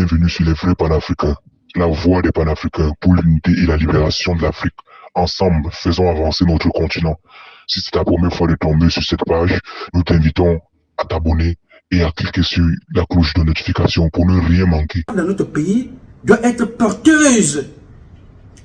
bienvenue sur les vrais panafricains, la voix des panafricains pour l'unité et la libération de l'Afrique. Ensemble, faisons avancer notre continent. Si c'est ta première fois de tomber sur cette page, nous t'invitons à t'abonner et à cliquer sur la cloche de notification pour ne rien manquer. Dans notre pays, doit être porteuse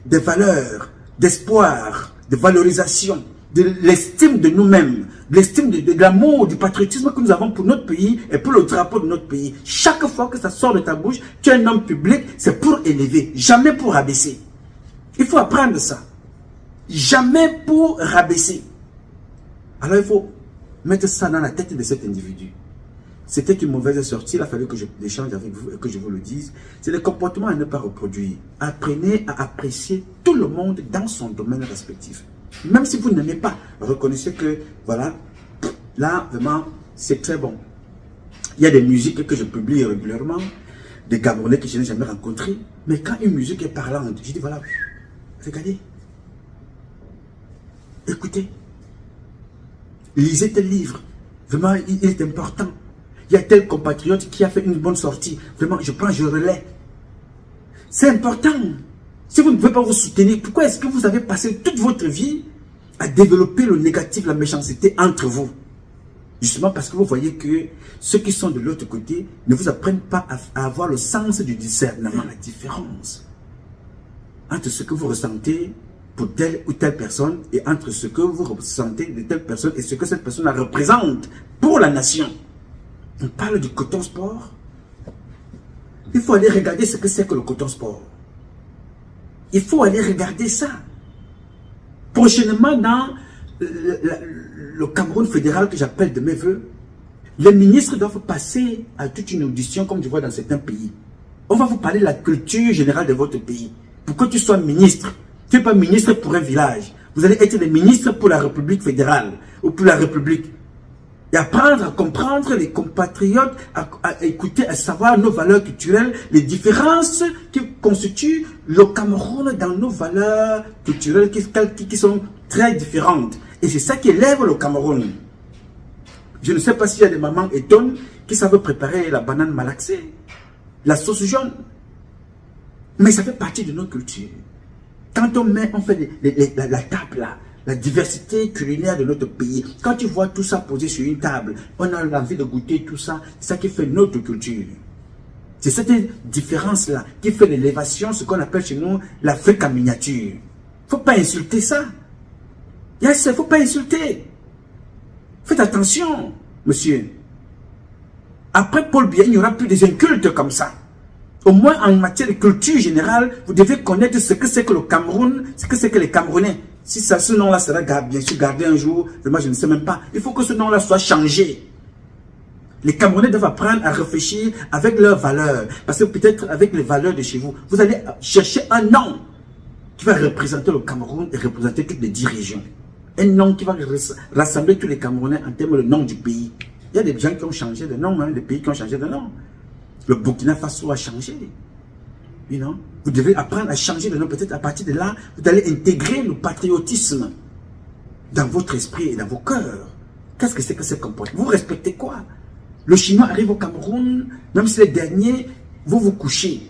de valeurs, d'espoir, de valorisation, de l'estime de nous-mêmes, de l'estime de l'amour, du patriotisme que nous avons pour notre pays et pour le drapeau de notre pays. Chaque fois que ça sort de ta bouche, tu es un homme public, c'est pour élever, jamais pour rabaisser. Il faut apprendre ça. Jamais pour rabaisser. Alors il faut mettre ça dans la tête de cet individu. C'était une mauvaise sortie, il a fallu que je échange avec vous et que je vous le dise. C'est le comportement à ne pas reproduire. Apprenez à apprécier tout le monde dans son domaine respectif. Même si vous n'aimez pas, reconnaissez que, voilà, là, vraiment, c'est très bon. Il y a des musiques que je publie régulièrement, des Camerounais que je n'ai jamais rencontrés. Mais quand une musique est parlante, je dis, voilà, regardez, écoutez, lisez tel livre. Vraiment, il est important. Il y a tel compatriote qui a fait une bonne sortie. Vraiment, je relais. C'est important. Si vous ne pouvez pas vous soutenir, pourquoi est-ce que vous avez passé toute votre vie à développer le négatif, la méchanceté entre vous? Justement parce que vous voyez que ceux qui sont de l'autre côté ne vous apprennent pas à avoir le sens du discernement, la différence entre ce que vous ressentez pour telle ou telle personne et entre ce que vous ressentez de telle personne et ce que cette personne représente pour la nation. On parle du coton sport. Il faut aller regarder ce que c'est que le coton sport. Il faut aller regarder ça. Prochainement, dans le Cameroun fédéral que j'appelle de mes voeux, les ministres doivent passer à toute une audition comme je vois dans certains pays. On va vous parler de la culture générale de votre pays. Pour que tu sois ministre, tu n'es pas ministre pour un village. Vous allez être des ministres pour la République fédérale ou pour la République. Et apprendre à comprendre les compatriotes, à écouter, à savoir nos valeurs culturelles, les différences qui constituent le Cameroun dans nos valeurs culturelles qui sont très différentes. Et c'est ça qui élève le Cameroun. Je ne sais pas s'il y a des mamans étonnes qui savent préparer la banane malaxée, la sauce jaune. Mais ça fait partie de nos cultures. Quand on fait la table là, la diversité culinaire de notre pays. Quand tu vois tout ça posé sur une table, on a envie de goûter tout ça. C'est ça qui fait notre culture. C'est cette différence-là qui fait l'élévation, ce qu'on appelle chez nous l'Afrique en miniature. Il ne faut pas insulter ça. Il ne faut pas insulter. Faites attention, monsieur. Après Paul Biya, il n'y aura plus des incultes comme ça. Au moins en matière de culture générale, vous devez connaître ce que c'est que le Cameroun, ce que c'est que les Camerounais. Si ça, ce nom-là sera bien sûr gardé un jour, moi je ne sais même pas. Il faut que ce nom-là soit changé. Les Camerounais doivent apprendre à réfléchir avec leurs valeurs. Parce que peut-être avec les valeurs de chez vous, vous allez chercher un nom qui va représenter le Cameroun et représenter toutes les 10 régions. Un nom qui va rassembler tous les Camerounais en termes de nom du pays. Il y a des gens qui ont changé de nom, des pays qui ont changé de nom. Le Burkina Faso a changé. You know? Vous devez apprendre à changer de nom. Peut-être à partir de là, vous allez intégrer le patriotisme dans votre esprit et dans vos cœurs. Qu'est-ce que c'est que ce comportement? Vous respectez quoi? Le Chinois arrive au Cameroun, même si les derniers, vous vous couchez.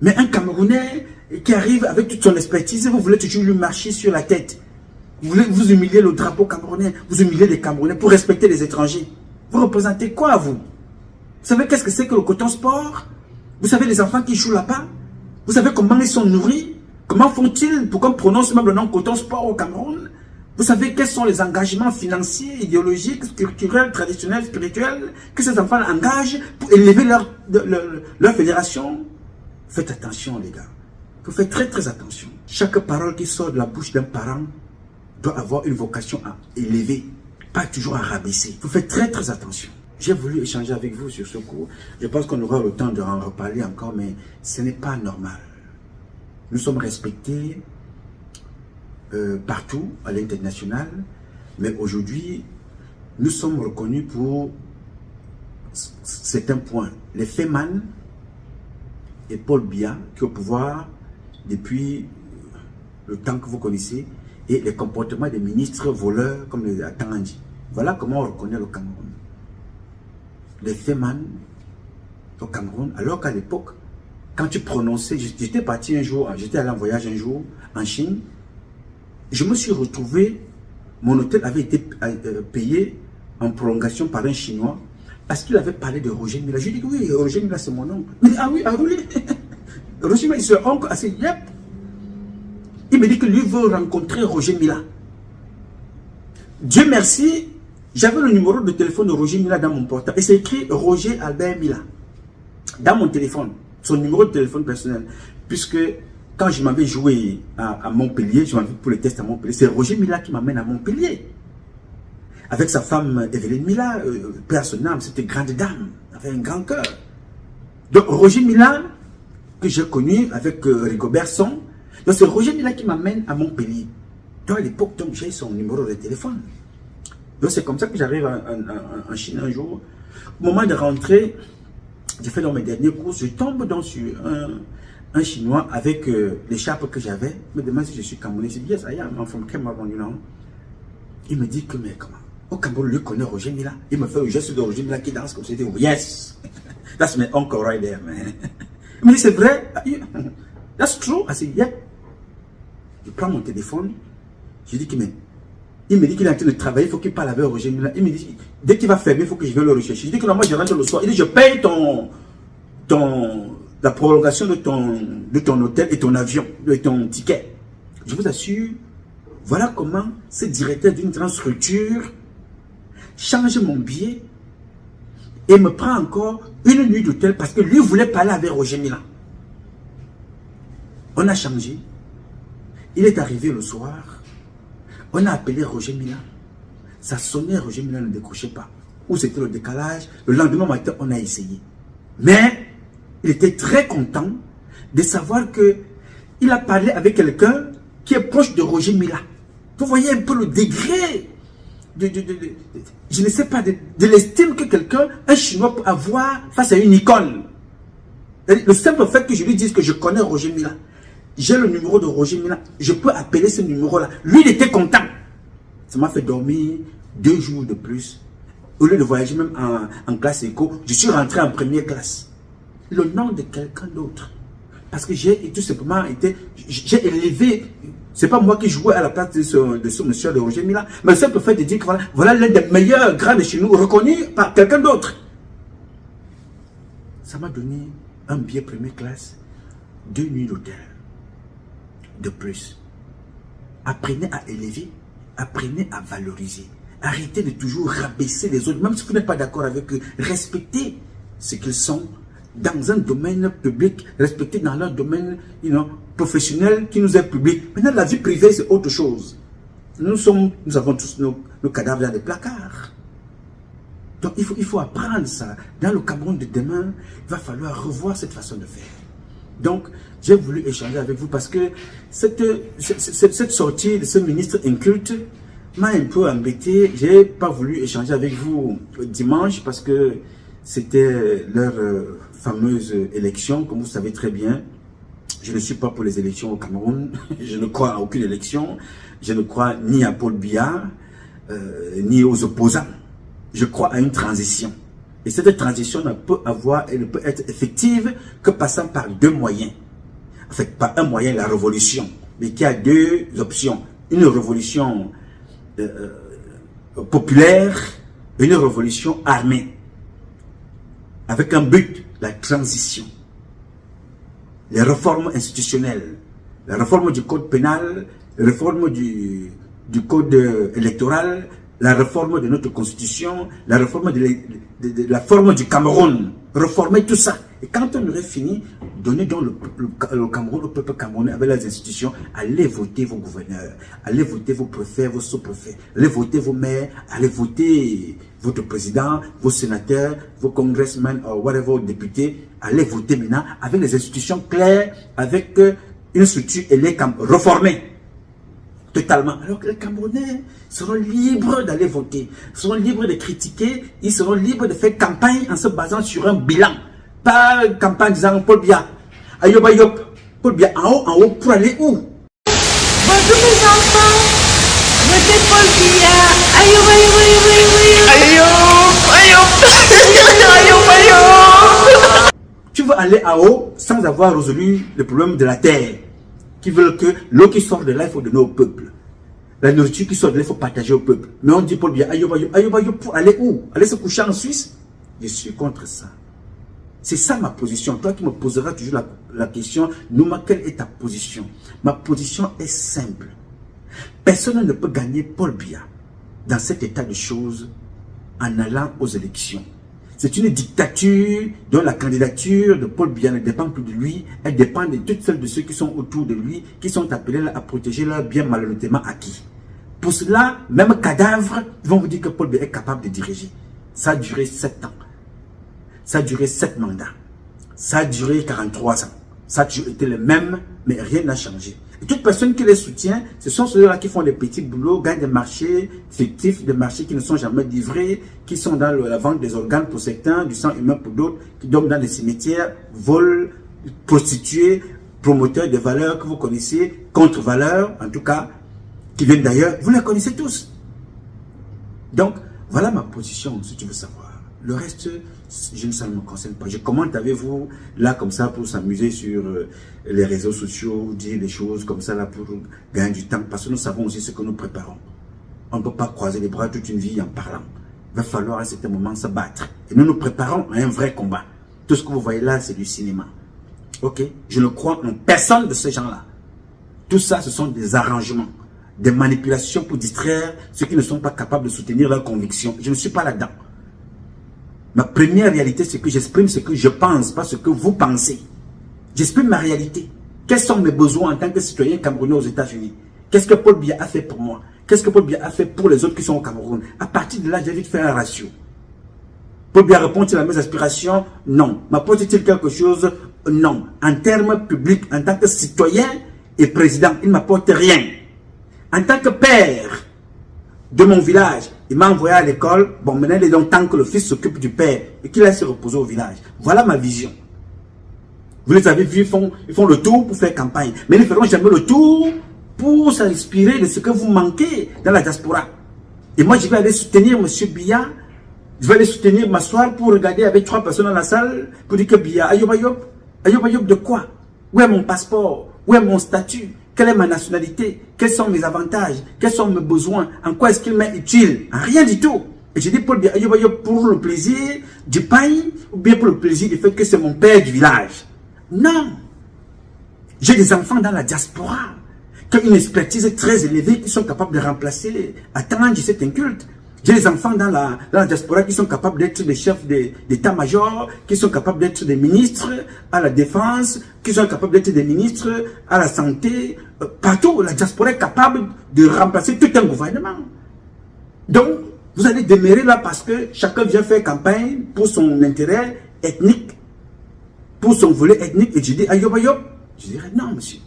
Mais un Camerounais qui arrive avec toute son expertise, vous voulez toujours lui marcher sur la tête. Vous voulez vous humilier le drapeau camerounais, vous humilier les Camerounais pour respecter les étrangers. Vous représentez quoi, vous? Vous savez qu'est-ce que c'est que le coton sport? Vous savez les enfants qui jouent là-bas? Vous savez comment ils sont nourris? Comment font-ils pour qu'on prononce même le nom coton sport au Cameroun? Vous savez quels sont les engagements financiers, idéologiques, culturels, traditionnels, spirituels que ces enfants engagent pour élever leur fédération? Faites attention les gars. Il faut faire très très attention. Chaque parole qui sort de la bouche d'un parent doit avoir une vocation à élever, pas toujours à rabaisser. Il faut faire très très attention. J'ai voulu échanger avec vous sur ce cours. Je pense qu'on aura le temps de en reparler encore, mais ce n'est pas normal. Nous sommes respectés partout à l'international, mais aujourd'hui, nous sommes reconnus pour certains points. Les Feman et Paul Biya, qui est au pouvoir depuis le temps que vous connaissez, et les comportements des ministres voleurs comme les Tangandji. Voilà comment on reconnaît le Cameroun. Les Feman au Cameroun, alors qu'à l'époque, quand tu prononçais, j'étais parti un jour, j'étais allé en voyage un jour en Chine, je me suis retrouvé, mon hôtel avait été payé en prolongation par un Chinois, parce qu'il avait parlé de Roger Mila. Je lui ai dit, oui, Roger Mila, c'est mon oncle. Il dit, ah oui, Roger Mila, c'est oncle, ah c'est yep. Il me dit que lui veut rencontrer Roger Mila. Dieu merci, j'avais le numéro de téléphone de Roger Mila dans mon portable. Et c'est écrit Roger Albert Mila. Dans mon téléphone, son numéro de téléphone personnel. Puisque quand je m'avais joué à Montpellier, je m'avais pour le test à Montpellier, c'est Roger Mila qui m'amène à Montpellier. Avec sa femme Evelyne Mila, paix à son âme, c'était grande dame, avait un grand cœur. Donc Roger Mila, que j'ai connu avec Rigobert Song, donc c'est Roger Mila qui m'amène à Montpellier. Donc à l'époque, j'ai son numéro de téléphone. Donc c'est comme ça que j'arrive en Chine un jour. Au moment de rentrer, j'ai fait dans mes derniers cours, je tombe dans sur un Chinois avec l'écharpe que j'avais. Il me demande si je suis Camerounais. Je dis, yes, I am, I'm from Cameroon, you know. Il me dit que, mais comment? Au Cameroun, lui connaît Roger Mila. Il me fait le geste de Roger Mila qui danse comme ça. Il dit, yes, that's my uncle right there, man. Il me dit, c'est vrai? That's true? I said, yeah. Je prends mon téléphone. Je dis que, mais, il me dit qu'il est en train de travailler, il faut qu'il parle avec Roger Mila. Il me dit, dès qu'il va fermer, il faut que je vienne le rechercher. Je dis que non, moi je rentre le soir. Il dit, je paye la prolongation de ton hôtel et ton avion, de ton ticket. Je vous assure, voilà comment ce directeur d'une grande structure change mon billet et me prend encore une nuit d'hôtel parce que lui voulait parler avec Roger Mila. On a changé. Il est arrivé le soir. On a appelé Roger Mila. Ça sonnait, Roger Mila ne décrochait pas. Ou c'était le décalage. Le lendemain matin, on a essayé. Mais il était très content de savoir qu'il a parlé avec quelqu'un qui est proche de Roger Mila. Vous voyez un peu le degré je ne sais pas, de l'estime que quelqu'un, un Chinois peut avoir face à une icône. Le simple fait que je lui dise que je connais Roger Mila, j'ai le numéro de Roger Mila, je peux appeler ce numéro-là. Lui, il était content. Ça m'a fait dormir 2 jours de plus. Au lieu de voyager même en classe éco, je suis rentré en première classe. Le nom de quelqu'un d'autre. Parce que j'ai tout simplement été, j'ai élevé, c'est pas moi qui jouais à la place de ce monsieur de Roger Mila, mais le simple fait de dire que voilà l'un des meilleurs grands de chez nous, reconnu par quelqu'un d'autre. Ça m'a donné un billet première classe, 2 nuits d'hôtel. De plus. Apprenez à élever, apprenez à valoriser. Arrêtez de toujours rabaisser les autres, même si vous n'êtes pas d'accord avec eux. Respectez ce qu'ils sont dans un domaine public, respectez dans leur domaine professionnel qui nous est public. Maintenant, la vie privée, c'est autre chose. Nous avons tous nos cadavres dans des placards. Donc, il faut apprendre ça. Dans le Cameroun de demain, il va falloir revoir cette façon de faire. Donc, j'ai voulu échanger avec vous parce que cette sortie de ce ministre inculte m'a un peu embêté. Je n'ai pas voulu échanger avec vous dimanche parce que c'était leur fameuse élection, comme vous savez très bien. Je ne suis pas pour les élections au Cameroun. Je ne crois à aucune élection. Je ne crois ni à Paul Biya, ni aux opposants. Je crois à une transition. Et cette transition ne peut être effective que passant par 2 moyens. En fait, pas un moyen, la révolution, mais qui a 2 options. Une révolution populaire et une révolution armée. Avec un but, la transition. Les réformes institutionnelles, la réforme du code pénal, la réforme du code électoral, la réforme de notre constitution, la réforme de la forme du Cameroun. Réformer tout ça. Et quand on aurait fini, donner donc le Cameroun au peuple camerounais avec les institutions, allez voter vos gouverneurs, allez voter vos préfets, vos sous-préfets, allez voter vos maires, allez voter votre président, vos sénateurs, vos congressmen, ou whatever, vos députés, allez voter maintenant avec les institutions claires, avec une structure réformée. Totalement. Alors que les Camerounais seront libres d'aller voter, seront libres de critiquer, ils seront libres de faire campagne en se basant sur un bilan. Pas campagne disant Paul Biya, Ayob Ayob, Paul Biya en haut pour aller où? Bonjour mes enfants, votez Paul Biya, Ayob Ayob Ayob Ayob Ayob Ayob Ayob Ayob Ayob. aller à haut sans avoir résolu le problème de la terre. Qui veulent que l'eau qui sort de là, il faut donner au peuple. La nourriture qui sort de là, il faut partager au peuple. Mais on dit Paul Biya, Ayoub Ayoub, pour aller où? Aller se coucher en Suisse? Je suis contre ça. C'est ça ma position. Toi qui me poseras toujours la question, Nouma, quelle est ta position? Ma position est simple. Personne ne peut gagner Paul Biya dans cet état de choses en allant aux élections. C'est une dictature dont la candidature de Paul Biya ne dépend plus de lui, elle dépend de toutes celles de ceux qui sont autour de lui, qui sont appelés à protéger leur bien malhonnêtement acquis. Pour cela, même cadavre, ils vont vous dire que Paul Biya est capable de diriger. Ça a duré 7 ans. Ça a duré 7 mandats. Ça a duré 43 ans. Ça a toujours été le même, mais rien n'a changé. Et toute personne qui les soutient, ce sont ceux-là qui font des petits boulots, gagnent des marchés fictifs, des marchés qui ne sont jamais livrés, qui sont dans la vente des organes pour certains, du sang humain pour d'autres, qui dorment dans les cimetières, volent, prostituées, promoteurs de valeurs que vous connaissez, contre-valeurs, en tout cas, qui viennent d'ailleurs. Vous les connaissez tous. Donc, voilà ma position, si tu veux savoir. Le reste, ça ne me concerne pas. Je commente avec vous, là, comme ça, pour s'amuser sur les réseaux sociaux, dire des choses comme ça, là, pour gagner du temps. Parce que nous savons aussi ce que nous préparons. On ne peut pas croiser les bras toute une vie en parlant. Il va falloir à un certain moment se battre. Et nous nous préparons à un vrai combat. Tout ce que vous voyez là, c'est du cinéma. Ok? Je ne crois en personne de ces gens-là. Tout ça, ce sont des arrangements, des manipulations pour distraire ceux qui ne sont pas capables de soutenir leurs convictions. Je ne suis pas là-dedans. Ma première réalité, c'est que j'exprime ce que je pense, pas ce que vous pensez. J'exprime ma réalité. Quels sont mes besoins en tant que citoyen camerounais aux États-Unis? Qu'est-ce que Paul Biya a fait pour moi? Qu'est-ce que Paul Biya a fait pour les autres qui sont au Cameroun? À partir de là, j'ai vite fait un ratio. Paul Biya répond-il à mes aspirations? Non. M'apporte-t-il quelque chose? Non. En termes publics, en tant que citoyen et président, il ne m'apporte rien. En tant que père de mon village, il m'a envoyé à l'école. Bon, maintenant, il est donc temps que le fils s'occupe du père et qu'il aille se reposer au village. Voilà ma vision. Vous les avez vus, ils font le tour pour faire campagne. Mais ils ne feront jamais le tour pour s'inspirer de ce que vous manquez dans la diaspora. Et moi, je vais aller soutenir M. Biya. Je vais aller soutenir, m'asseoir pour regarder avec 3 personnes dans la salle pour dire que Biya, Ayoub Ayoub. Ayoub Ayoub de quoi? Où est mon passeport? Où est mon statut? Quelle est ma nationalité? Quels sont mes avantages? Quels sont mes besoins? En quoi est-ce qu'il m'est utile? En rien du tout. Et je dis Paul Biya, Ayoub Ayoub pour le plaisir du pain ou bien pour le plaisir du fait que c'est mon père du village. Non. J'ai des enfants dans la diaspora qui ont une expertise très élevée, qui sont capables de remplacer à temps cet inculte. J'ai des enfants dans la diaspora qui sont capables d'être des chefs d'état-major, qui sont capables d'être des ministres à la défense, qui sont capables d'être des ministres à la santé. Partout, la diaspora est capable de remplacer tout un gouvernement. Donc, vous allez demeurer là parce que chacun vient faire campagne pour son intérêt ethnique, pour son volet ethnique. Et je dis, Ayoub Ayoub, je dirais, non, monsieur,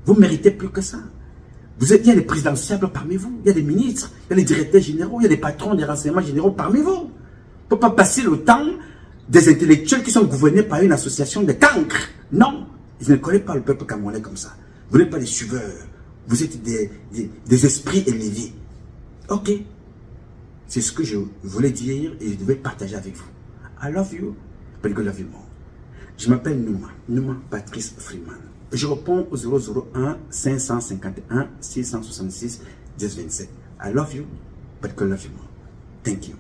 vous méritez plus que ça. Vous êtes bien les présidentiables parmi vous. Il y a des ministres, il y a les directeurs généraux, il y a des patrons des renseignements généraux parmi vous. On ne peut pas passer le temps des intellectuels qui sont gouvernés par une association de cancres. Non, ils ne connaissent pas le peuple camerounais comme ça. Vous n'êtes pas des suiveurs. Vous êtes des esprits élevés. Ok. C'est ce que je voulais dire et je devais partager avec vous. I love you, but God love you more. Je m'appelle Nouma Patrice Freeman. Je réponds au 001 551 666 1027. I love you, but God love you more. Thank you.